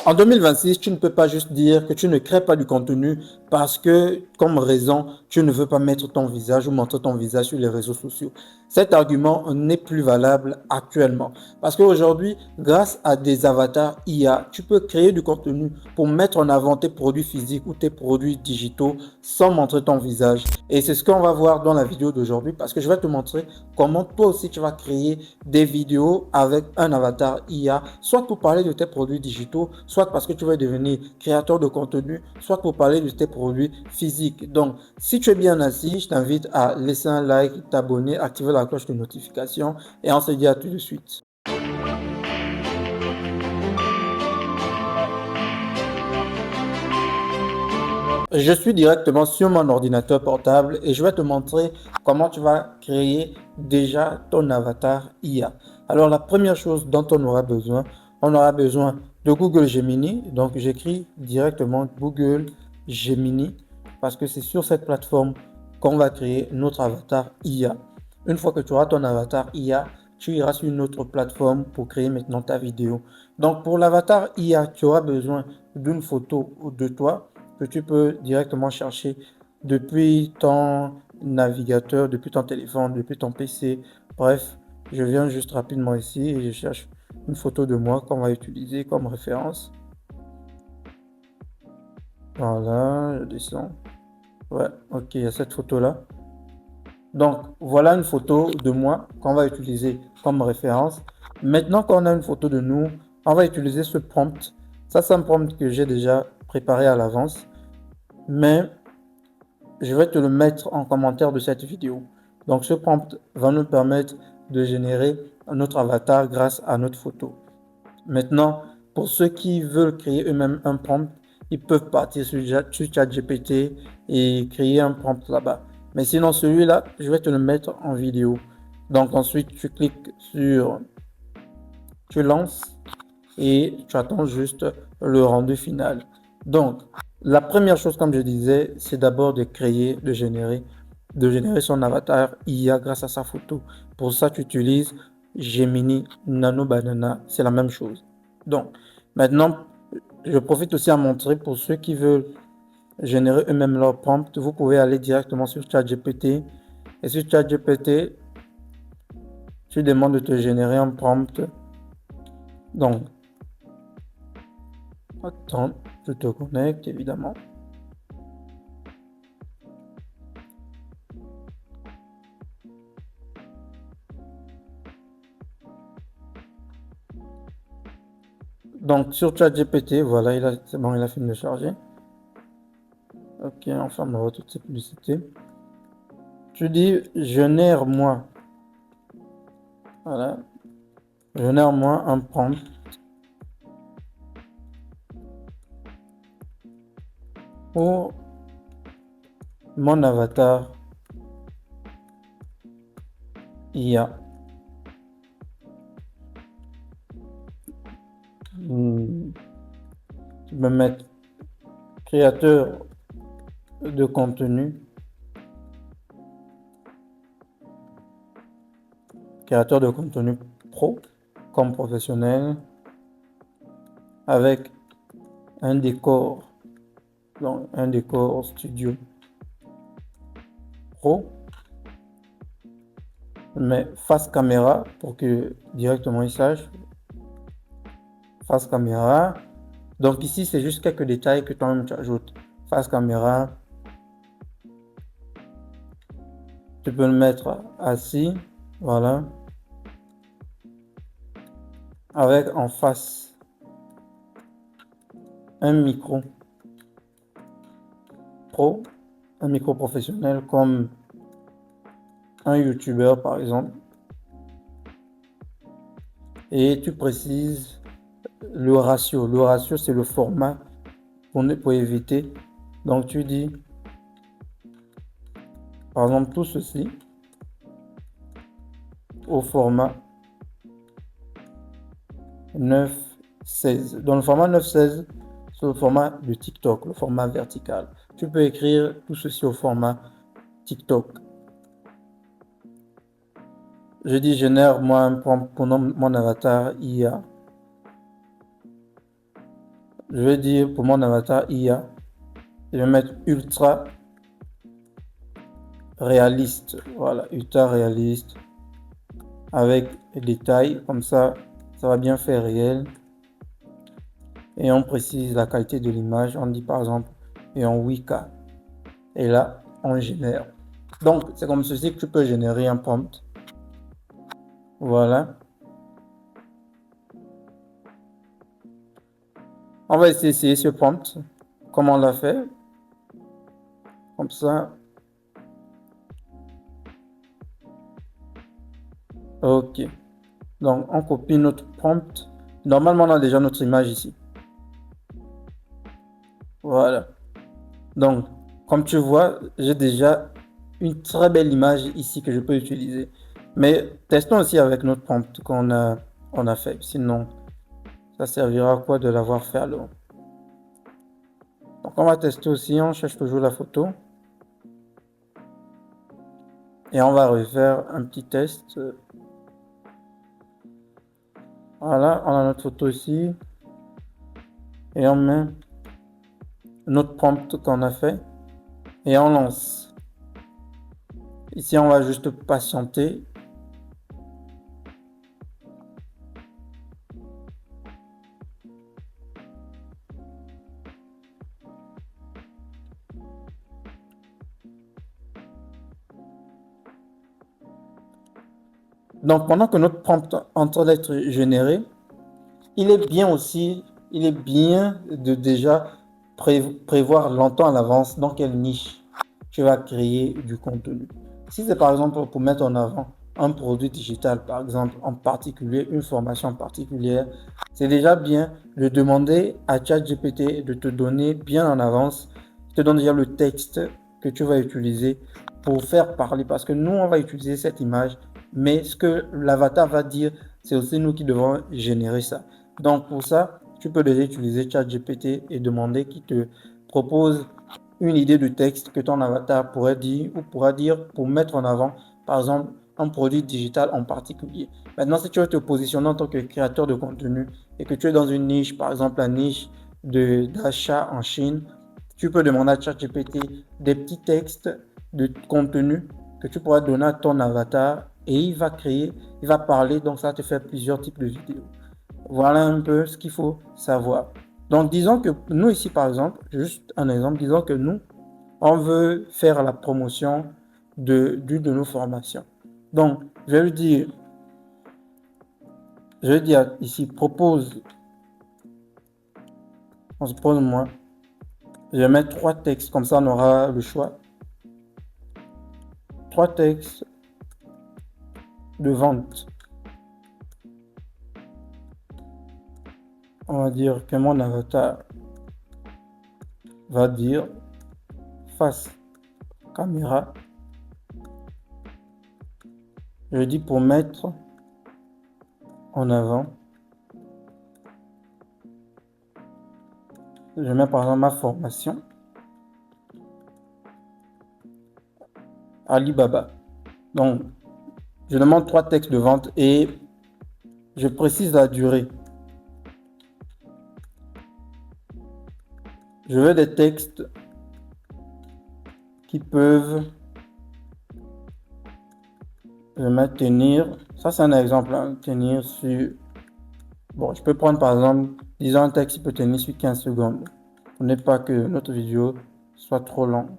En 2026, tu ne peux pas juste dire que tu ne crées pas du contenu parce que, comme raison, tu ne veux pas mettre ton visage ou montrer ton visage sur les réseaux sociaux. Cet argument n'est plus valable actuellement. Parce qu'aujourd'hui, grâce à des avatars IA, tu peux créer du contenu pour mettre en avant tes produits physiques ou tes produits digitaux sans montrer ton visage. Et c'est ce qu'on va voir dans la vidéo d'aujourd'hui parce que je vais te montrer comment toi aussi tu vas créer des vidéos avec un avatar IA, soit pour parler de tes produits digitaux, soit parce que tu veux devenir créateur de contenu, soit pour parler de tes produits physiques. Donc, si tu es bien assis, je t'invite à laisser un like, t'abonner, activer la cloche de notification et on se dit à tout de suite. Je suis directement sur mon ordinateur portable et je vais te montrer comment tu vas créer déjà ton avatar IA. Alors la première chose dont on aura besoin de Google Gemini. Donc j'écris directement Google Gemini parce que c'est sur cette plateforme qu'on va créer notre avatar IA. Une fois que tu auras ton avatar IA, tu iras sur une autre plateforme pour créer maintenant ta vidéo. Donc pour l'avatar IA, tu auras besoin d'une photo de toi que tu peux directement chercher depuis ton navigateur, depuis ton téléphone, depuis ton PC. Bref, je viens juste rapidement ici et je cherche une photo de moi qu'on va utiliser comme référence. Voilà, je descends. Ouais, ok, il y a cette photo-là. Donc, voilà une photo de moi qu'on va utiliser comme référence. Maintenant qu'on a une photo de nous, on va utiliser ce prompt. Ça, c'est un prompt que j'ai déjà préparé à l'avance. Mais je vais te le mettre en commentaire de cette vidéo. Donc ce prompt va nous permettre de générer notre avatar grâce à notre photo. Maintenant, pour ceux qui veulent créer eux-mêmes un prompt, ils peuvent partir sur ChatGPT et créer un prompt là-bas. Mais sinon, celui-là, je vais te le mettre en vidéo. Donc ensuite, tu cliques sur, tu lances et tu attends juste le rendu final. Donc, la première chose, comme je disais, c'est d'abord de créer, de générer son avatar IA grâce à sa photo. Pour ça, tu utilises Gemini Nano Banana. C'est la même chose. Donc, maintenant, je profite aussi à montrer pour ceux qui veulent générer eux-mêmes leur prompt, vous pouvez aller directement sur ChatGPT. Et sur ChatGPT, tu demandes de te générer un prompt. Donc, attends, je te connecte évidemment. Donc sur ChatGPT, voilà, c'est bon, il a fini de charger. Ok, on ferme toutes ces publicités. Tu dis génère-moi, voilà, génère-moi un prompt pour mon avatar IA. Tu peux mettre créateur de contenu, créateur de contenu pro comme professionnel avec un décor, donc un décor studio pro, mais face caméra pour que directement il sache, face caméra. Donc ici, c'est juste quelques détails que toi-même tu ajoutes. Face caméra, tu peux le mettre assis, voilà, avec en face un micro pro, un micro professionnel comme un YouTuber par exemple. Et tu précises le ratio. Le ratio, c'est le format pour éviter. Donc tu dis, par exemple, tout ceci au format 9:16. Dans le format 9:16, c'est le format de TikTok, le format vertical. Tu peux écrire tout ceci au format TikTok. Je dis génère-moi un prompt pour mon avatar IA. je vais dire pour mon avatar IA, je vais mettre ultra réaliste. Voilà, ultra réaliste avec des tailles comme ça va bien faire réel. Et on précise la qualité de l'image, on dit par exemple et en 8K. Et là, on génère. Donc, c'est comme ceci que tu peux générer un prompt. Voilà. On va essayer ce prompt. Comment on l'a fait. Comme ça. Ok. Donc, on copie notre prompt. Normalement, on a déjà notre image ici. Voilà. Donc, comme tu vois, j'ai déjà une très belle image ici que je peux utiliser. Mais testons aussi avec notre prompt qu'on a fait. Sinon, ça servira à quoi de l'avoir fait alors? Donc, on va tester aussi. On cherche toujours la photo. Et on va refaire un petit test. Voilà, on a notre photo ici. Et on met notre prompt qu'on a fait. Et on lance. Ici, on va juste patienter. Donc, pendant que notre prompt est en train d'être généré, il est bien de déjà prévoir longtemps à l'avance dans quelle niche tu vas créer du contenu. Si c'est par exemple pour mettre en avant un produit digital, par exemple en particulier, une formation particulière, c'est déjà bien de demander à ChatGPT de te donner bien en avance, te donne déjà le texte que tu vas utiliser pour faire parler, parce que nous, on va utiliser cette image, mais ce que l'avatar va dire, c'est aussi nous qui devons générer ça. Donc pour ça, tu peux déjà utiliser ChatGPT et demander qu'il te propose une idée de texte que ton avatar pourrait dire ou pourra dire pour mettre en avant, par exemple, un produit digital en particulier. Maintenant, si tu veux te positionner en tant que créateur de contenu et que tu es dans une niche, par exemple la niche d'achat en Chine, tu peux demander à ChatGPT des petits textes de contenu que tu pourras donner à ton avatar et il va créer, il va parler, donc ça te fait plusieurs types de vidéos. Voilà un peu ce qu'il faut savoir. Donc, disons que nous ici, par exemple, juste un exemple, disons que nous, on veut faire la promotion d'une de nos formations. Donc, je vais dire ici, propose-moi. Je vais mettre 3 textes, comme ça on aura le choix. 3 textes de vente. On va dire que mon avatar va dire face caméra. Je dis pour mettre en avant. Je mets par exemple ma formation. Alibaba. Donc, je demande 3 textes de vente et je précise la durée. Je veux des textes qui peuvent tenir. Ça, c'est un exemple. Hein, tenir sur. Bon, je peux prendre par exemple, disons un texte qui peut tenir sur 15 secondes. Pour ne pas que notre vidéo soit trop longue.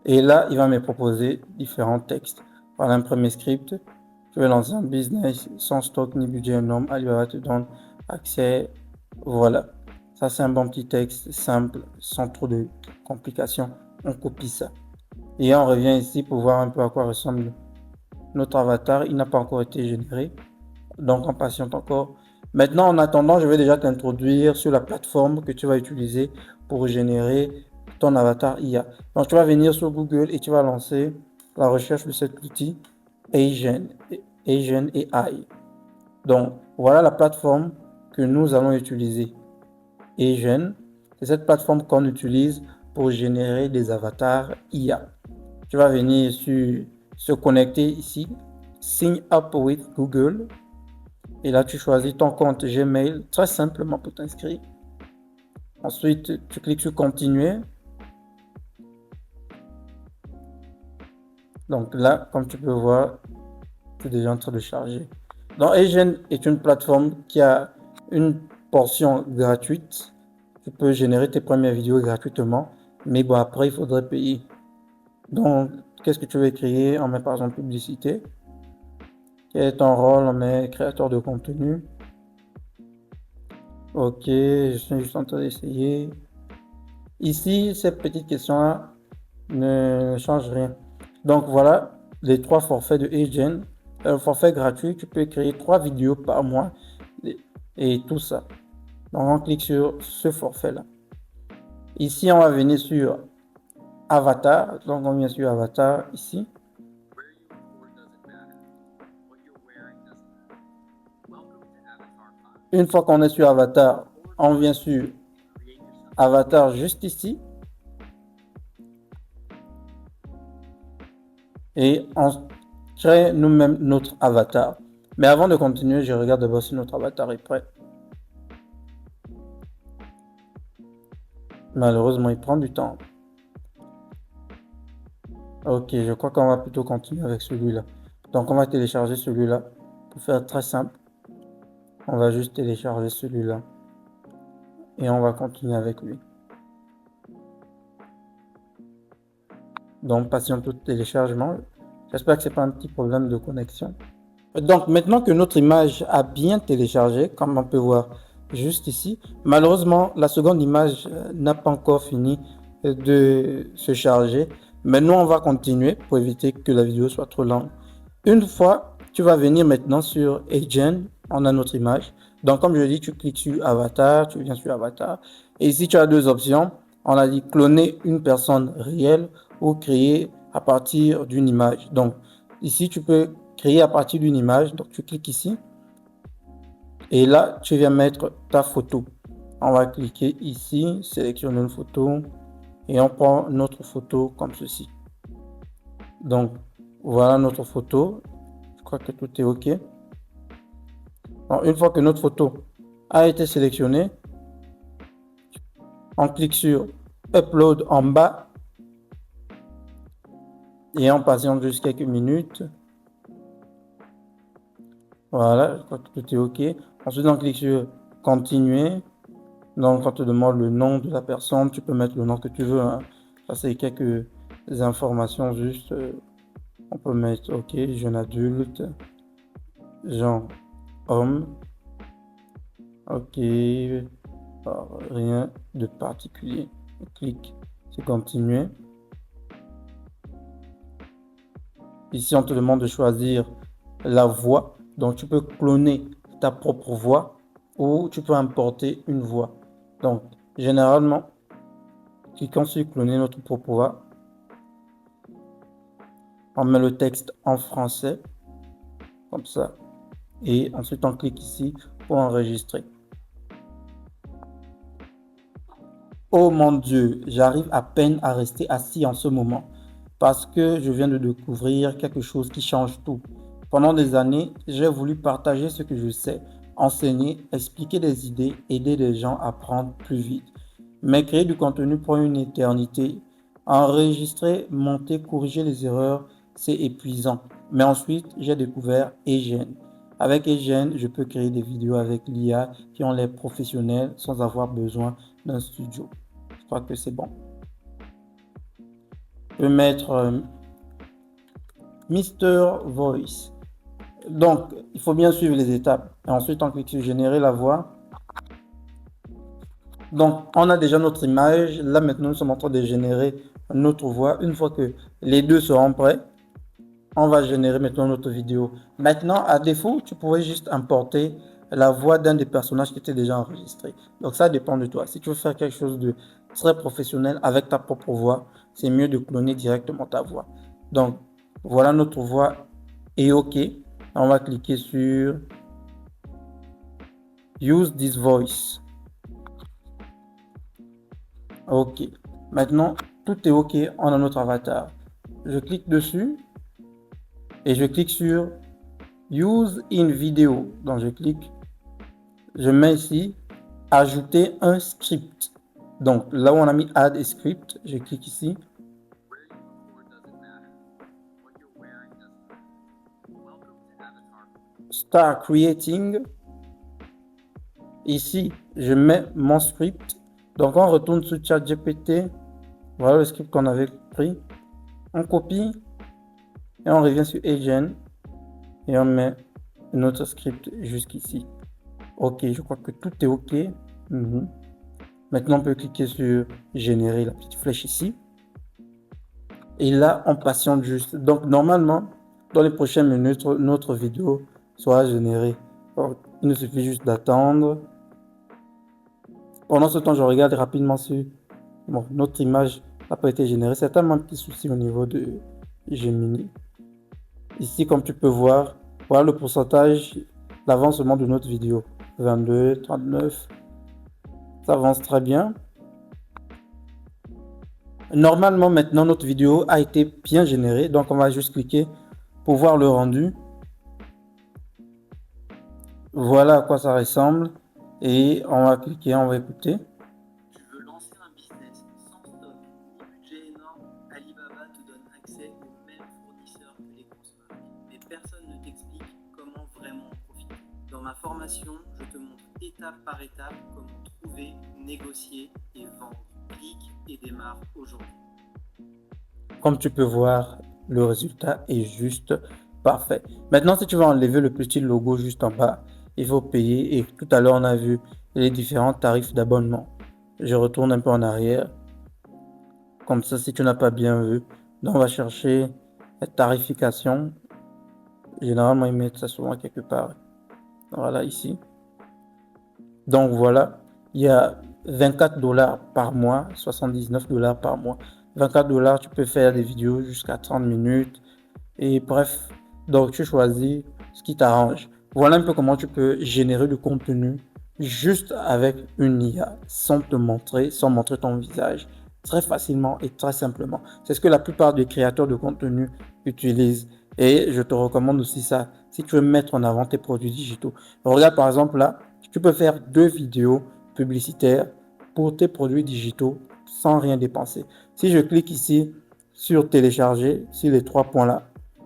Et là, il va me proposer différents textes. Par un premier script, je vais lancer un business sans stock ni budget énorme. Alibaba te donne accès. Voilà. Ça, c'est un bon petit texte simple, sans trop de complications. On copie ça. Et on revient ici pour voir un peu à quoi ressemble notre avatar. Il n'a pas encore été généré. Donc, on patiente encore. Maintenant, en attendant, je vais déjà t'introduire sur la plateforme que tu vas utiliser pour générer ton avatar IA. Donc, tu vas venir sur Google et tu vas lancer la recherche de cet outil Asian AI. Donc, voilà la plateforme que nous allons utiliser. Asian, c'est cette plateforme qu'on utilise pour générer des avatars IA. Tu vas venir se connecter ici, Sign up with Google. Et là, tu choisis ton compte Gmail, très simplement pour t'inscrire. Ensuite, tu cliques sur continuer. Donc là, comme tu peux voir, c'est déjà en train de charger. Donc, HeyGen est une plateforme qui a une portion gratuite. Tu peux générer tes premières vidéos gratuitement. Mais bon, après, il faudrait payer. Donc, qu'est-ce que tu veux créer? On met par exemple publicité. Quel est ton rôle? On met créateur de contenu. Ok, je suis juste en train d'essayer. Ici, cette petite question-là ne change rien. Donc voilà les 3 forfaits de HeyGen. Forfait gratuit, tu peux créer 3 vidéos par mois et tout ça. Donc on clique sur ce forfait-là. Ici, on va venir sur Avatar. Donc on vient sur Avatar ici. Une fois qu'on est sur Avatar, on vient sur Avatar juste ici. Et on crée nous-mêmes notre avatar. Mais avant de continuer, je regarde d'abord si notre avatar est prêt. Malheureusement, il prend du temps. Ok, je crois qu'on va plutôt continuer avec celui-là. Donc, on va télécharger celui-là. Pour faire très simple, on va juste télécharger celui-là. Et on va continuer avec lui. Donc, patiente au téléchargement. J'espère que ce n'est pas un petit problème de connexion. Donc, maintenant que notre image a bien téléchargé, comme on peut voir juste ici, malheureusement, la seconde image n'a pas encore fini de se charger. Maintenant, on va continuer pour éviter que la vidéo soit trop longue. Une fois, tu vas venir maintenant sur HeyGen, on a notre image. Donc, comme je l'ai dit, tu cliques sur Avatar, tu viens sur Avatar. Et ici, tu as deux options. On a dit cloner une personne réelle ou créer à partir d'une image. Donc, ici, tu peux créer à partir d'une image. Donc, tu cliques ici. Et là, tu viens mettre ta photo. On va cliquer ici, sélectionner une photo. Et on prend notre photo comme ceci. Donc, voilà notre photo. Je crois que tout est OK. Alors, une fois que notre photo a été sélectionnée, on clique sur Upload en bas. Et on patiente juste quelques minutes. Voilà, je crois que tout est OK. Ensuite, on clique sur Continuer. Donc, on te demande le nom de la personne. Tu peux mettre le nom que tu veux. Hein. Ça, c'est quelques informations juste. On peut mettre OK, jeune adulte, genre homme. OK, rien de particulier. On clique sur Continuer. Ici, on te demande de choisir la voix. Donc, tu peux cloner ta propre voix ou tu peux importer une voix. Donc, généralement, cliquons sur cloner notre propre voix. On met le texte en français, comme ça. Et ensuite, on clique ici pour enregistrer. Oh mon Dieu, j'arrive à peine à rester assis en ce moment parce que je viens de découvrir quelque chose qui change tout. Pendant des années, j'ai voulu partager ce que je sais, enseigner, expliquer des idées, aider les gens à apprendre plus vite. Mais créer du contenu pour une éternité, enregistrer, monter, corriger les erreurs, c'est épuisant. Mais ensuite, j'ai découvert HeyGen. Avec HeyGen, je peux créer des vidéos avec l'IA qui ont l'air professionnels sans avoir besoin d'un studio. Je crois que c'est bon. Je vais mettre Mister Voice. Donc, il faut bien suivre les étapes. Et ensuite, on clique sur générer la voix. Donc, on a déjà notre image. Là, maintenant, nous sommes en train de générer notre voix. Une fois que les deux seront prêts, on va générer maintenant notre vidéo. Maintenant, à défaut, tu pourrais juste importer la voix d'un des personnages qui était déjà enregistré. Donc, ça dépend de toi. Si tu veux faire quelque chose de très professionnel avec ta propre voix, c'est mieux de cloner directement ta voix. Donc, voilà notre voix est OK. On va cliquer sur Use this voice. OK. Maintenant, tout est OK. On a notre avatar. Je clique dessus et je clique sur Use in video. Donc je clique, je mets ici ajouter un script. Donc là où on a mis add a script, je clique ici. Start creating. Ici, je mets mon script. Donc on retourne sur ChatGPT. Voilà le script qu'on avait pris. On copie et on revient sur Agent et on met notre script jusqu'ici. Ok, je crois que tout est ok. Maintenant, on peut cliquer sur générer la petite flèche ici. Et là, on patiente juste. Donc, normalement, dans les prochaines minutes, notre vidéo sera générée. Donc, il nous suffit juste d'attendre. Pendant ce temps, je regarde rapidement sur notre image n'a pas été générée. C'est tellement un petit souci au niveau de Gemini. Ici, comme tu peux voir, voilà le pourcentage d'avancement de notre vidéo. 22, 39. Ça avance très bien. Normalement, maintenant, notre vidéo a été bien générée. Donc, on va juste cliquer pour voir le rendu. Voilà à quoi ça ressemble. Et on va cliquer, on va écouter. Tu veux lancer un business sans stock ni budget énorme, Alibaba te donne accès aux mêmes fournisseurs que les grosses marques. Mais personne ne t'explique comment vraiment en profiter. Dans ma formation, je te montre étape par étape comment trouver, négocier et vendre. Clique et démarre aujourd'hui. Comme tu peux voir, le résultat est juste parfait. Maintenant, si tu veux enlever le petit logo juste en bas, il faut payer. Et tout à l'heure, on a vu les différents tarifs d'abonnement. Je retourne un peu en arrière. Comme ça, si tu n'as pas bien vu, donc on va chercher la tarification. Généralement, ils mettent ça souvent quelque part. Voilà, ici. Donc voilà, il y a 24 $ par mois, 79 $ par mois. 24 $, tu peux faire des vidéos jusqu'à 30 minutes. Et bref, donc tu choisis ce qui t'arrange. Voilà un peu comment tu peux générer du contenu juste avec une IA, sans te montrer, sans montrer ton visage, très facilement et très simplement. C'est ce que la plupart des créateurs de contenu utilisent. Et je te recommande aussi ça, si tu veux mettre en avant tes produits digitaux. Regarde par exemple là, tu peux faire 2 vidéos publicitaires pour tes produits digitaux sans rien dépenser. Si je clique ici sur télécharger, sur les 3 points là,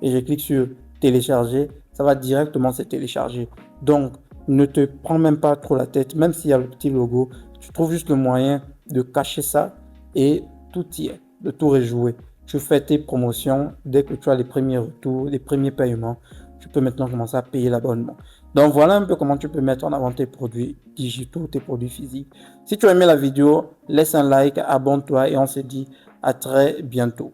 et je clique sur télécharger, ça va directement se télécharger. Donc, ne te prends même pas trop la tête, même s'il y a le petit logo, tu trouves juste le moyen de cacher ça et tout y est, de tout rejouer. Tu fais tes promotions, dès que tu as les premiers retours, les premiers paiements, tu peux maintenant commencer à payer l'abonnement. Donc voilà un peu comment tu peux mettre en avant tes produits digitaux, tes produits physiques. Si tu as aimé la vidéo, laisse un like, abonne-toi et on se dit à très bientôt.